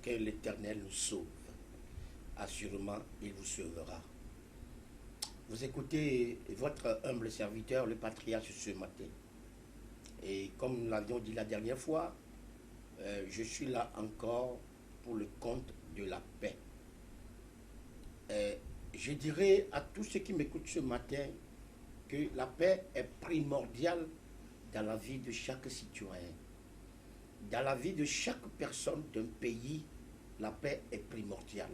Que l'Éternel nous sauve. Assurément, il vous sauvera. Vous écoutez votre humble serviteur, le patriarche, ce matin. Et comme nous l'avions dit la dernière fois, je suis là encore pour le compte de la paix. Je dirais à tous ceux qui m'écoutent ce matin que la paix est primordiale dans la vie de chaque citoyen. Dans la vie de chaque personne d'un pays, la paix est primordiale.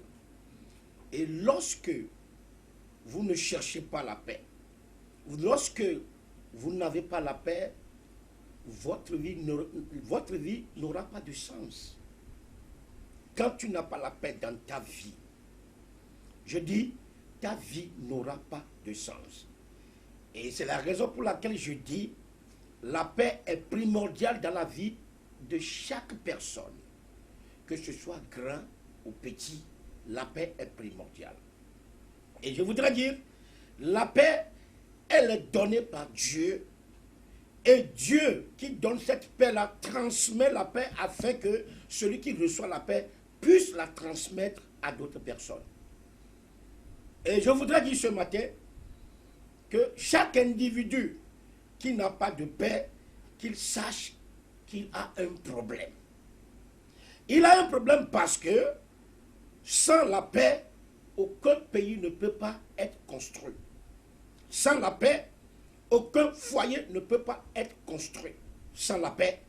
Et lorsque vous ne cherchez pas la paix, lorsque vous n'avez pas la paix, votre vie n'aura pas de sens. Quand tu n'as pas la paix dans ta vie, je dis, ta vie n'aura pas de sens. Et c'est la raison pour laquelle je dis, la paix est primordiale dans la vie de chaque personne. Que ce soit grand ou petit, la paix est primordiale. Et je voudrais dire, la paix, elle est donnée par Dieu. Et Dieu qui donne cette paix-là transmet la paix afin que celui qui reçoit la paix puisse la transmettre à d'autres personnes. Et je voudrais dire ce matin que chaque individu qui n'a pas de paix, qu'il sache qu'il a un problème. Il a un problème parce que sans la paix, aucun pays ne peut pas être construit. Sans la paix, aucun foyer ne peut pas être construit. Sans la paix,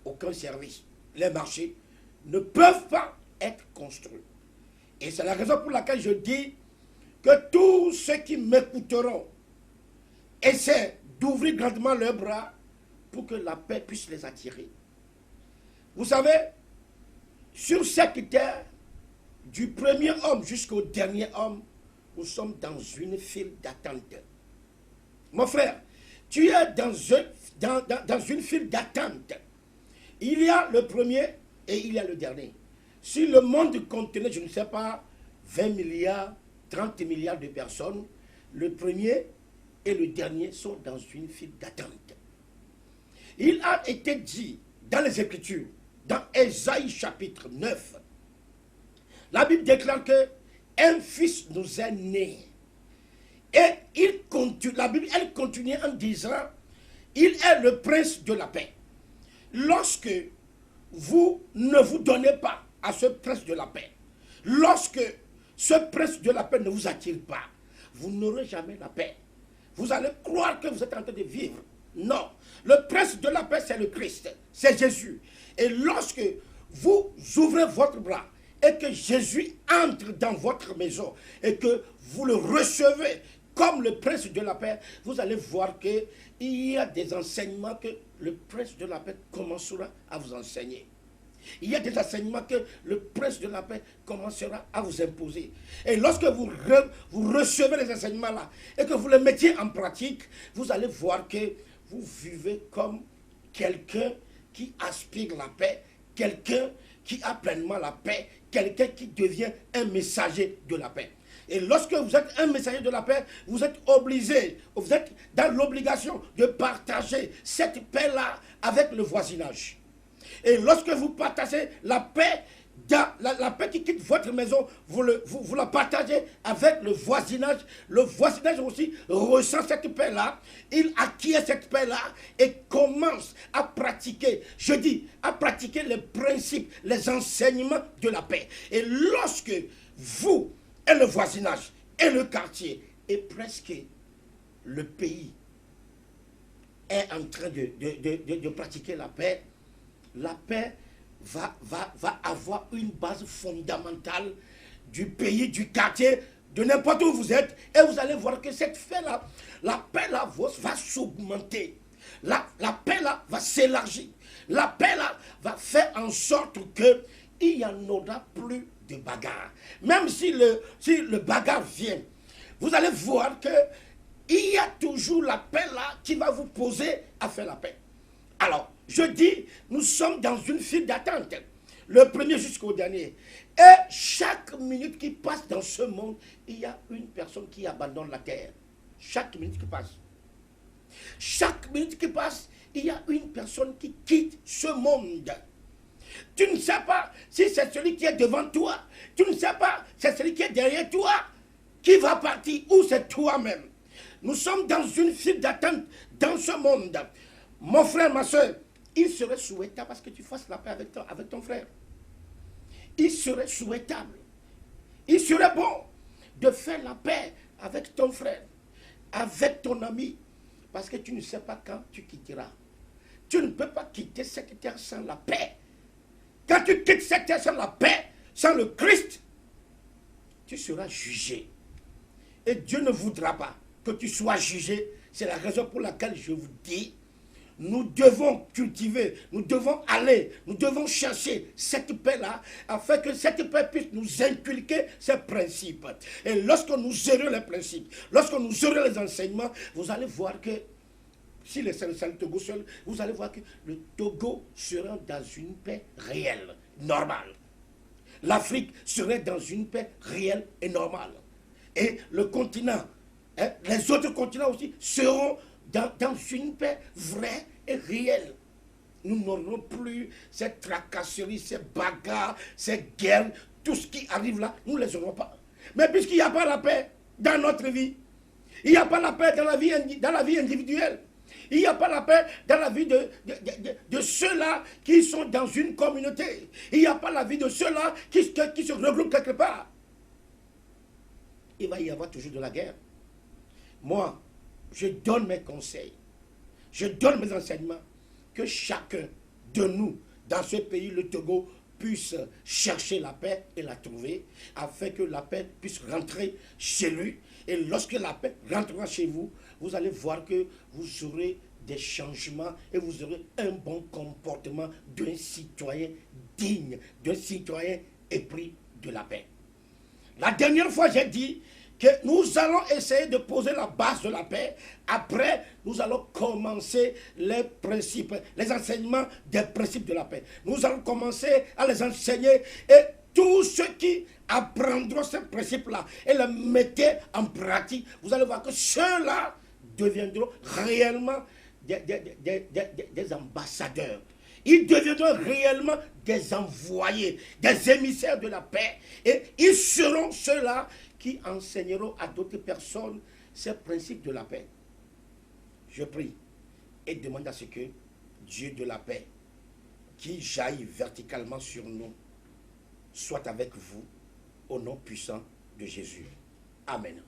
aucun service. Les marchés ne peuvent pas être construits. Et c'est la raison pour laquelle je dis que tous ceux qui m'écouteront essaient d'ouvrir grandement leurs bras pour que la paix puisse les attirer. Vous savez, sur cette terre, du premier homme jusqu'au dernier homme, nous sommes dans une file d'attente. Mon frère, tu es dans une file d'attente. Il y a le premier et il y a le dernier. Si le monde contenait, je ne sais pas, 20 milliards, 30 milliards de personnes, le premier et le dernier sont dans une file d'attente. Il a été dit dans les Écritures, dans Ésaïe chapitre 9, la Bible déclare que un fils nous est né. Et la Bible, elle continue en disant, il est le prince de la paix. Lorsque vous ne vous donnez pas à ce prince de la paix, lorsque ce prince de la paix ne vous attire pas, vous n'aurez jamais la paix. Vous allez croire que vous êtes en train de vivre. Non. Le prince de la paix, c'est le Christ. C'est Jésus. Et lorsque vous ouvrez votre bras et que Jésus entre dans votre maison et que vous le recevez comme le prince de la paix, vous allez voir qu'il y a des enseignements que le prince de la paix commencera à vous enseigner. Il y a des enseignements que le prince de la paix commencera à vous imposer. Et lorsque vous recevez les enseignements-là et que vous les mettiez en pratique, vous allez voir que vous vivez comme quelqu'un qui aspire la paix, quelqu'un qui a pleinement la paix, quelqu'un qui devient un messager de la paix. Et lorsque vous êtes un messager de la paix, vous êtes obligé, vous êtes dans l'obligation de partager cette paix-là avec le voisinage. Et lorsque vous partagez la paix, la paix qui quitte votre maison, vous la partagez avec le voisinage. Le voisinage aussi ressent cette paix-là. Il acquiert cette paix-là et commence à pratiquer, je dis, à pratiquer les principes, les enseignements de la paix. Et lorsque vous et le voisinage et le quartier et presque le pays est en train de pratiquer la paix va avoir une base fondamentale du pays, du quartier, de n'importe où vous êtes, et vous allez voir que cette paix-là, la paix-là va s'augmenter. La paix-là va s'élargir. La paix-là va faire en sorte qu'il n'y en aura plus de bagarre. Même si le bagarre vient, vous allez voir qu'il y a toujours la paix-là qui va vous poser à faire la paix. Alors, je dis, nous sommes dans une file d'attente, le premier jusqu'au dernier. Et chaque minute qui passe dans ce monde, il y a une personne qui abandonne la terre. Chaque minute qui passe. Chaque minute qui passe, il y a une personne qui quitte ce monde. Tu ne sais pas si c'est celui qui est devant toi. Tu ne sais pas si c'est celui qui est derrière toi qui va partir ou c'est toi-même. Nous sommes dans une file d'attente dans ce monde. Mon frère, ma soeur, il serait souhaitable parce que tu fasses la paix avec ton frère. Il serait souhaitable. Il serait bon de faire la paix avec ton frère, avec ton ami, parce que tu ne sais pas quand tu quitteras. Tu ne peux pas quitter cette terre sans la paix. Quand tu quittes cette terre sans la paix, sans le Christ, tu seras jugé. Et Dieu ne voudra pas que tu sois jugé. C'est la raison pour laquelle je vous dis, nous devons cultiver, nous devons aller, nous devons chercher cette paix-là, afin que cette paix puisse nous inculquer ces principes. Et lorsque nous aurons les principes, lorsque nous aurons les enseignements, vous allez voir que, si c'est le Togo seul, vous allez voir que le Togo sera dans une paix réelle, normale. L'Afrique serait dans une paix réelle et normale. Et le continent, les autres continents aussi seront dans une paix vraie et réelle. Nous n'aurons plus ces tracasseries, ces bagarres, ces guerres, tout ce qui arrive là, nous ne les aurons pas. Mais puisqu'il n'y a pas la paix dans notre vie, il n'y a pas la paix dans la vie individuelle, il n'y a pas la paix dans la vie de ceux-là qui sont dans une communauté, il n'y a pas la vie de ceux-là qui se regroupent quelque part. Il va y avoir toujours de la guerre. Moi, je donne mes conseils, je donne mes enseignements, que chacun de nous, dans ce pays, le Togo, puisse chercher la paix et la trouver, afin que la paix puisse rentrer chez lui. Et lorsque la paix rentrera chez vous, vous allez voir que vous aurez des changements et vous aurez un bon comportement d'un citoyen digne, d'un citoyen épris de la paix. La dernière fois, j'ai dit que nous allons essayer de poser la base de la paix. Après, nous allons commencer les principes, les enseignements des principes de la paix. Nous allons commencer à les enseigner et tous ceux qui apprendront ces principes-là et les mettront en pratique, vous allez voir que ceux-là deviendront réellement des ambassadeurs. Ils deviendront réellement des envoyés, des émissaires de la paix. Et ils seront ceux-là qui enseigneront à d'autres personnes ces principes de la paix. Je prie et demande à ce que Dieu de la paix, qui jaillit verticalement sur nous, soit avec vous, au nom puissant de Jésus. Amen.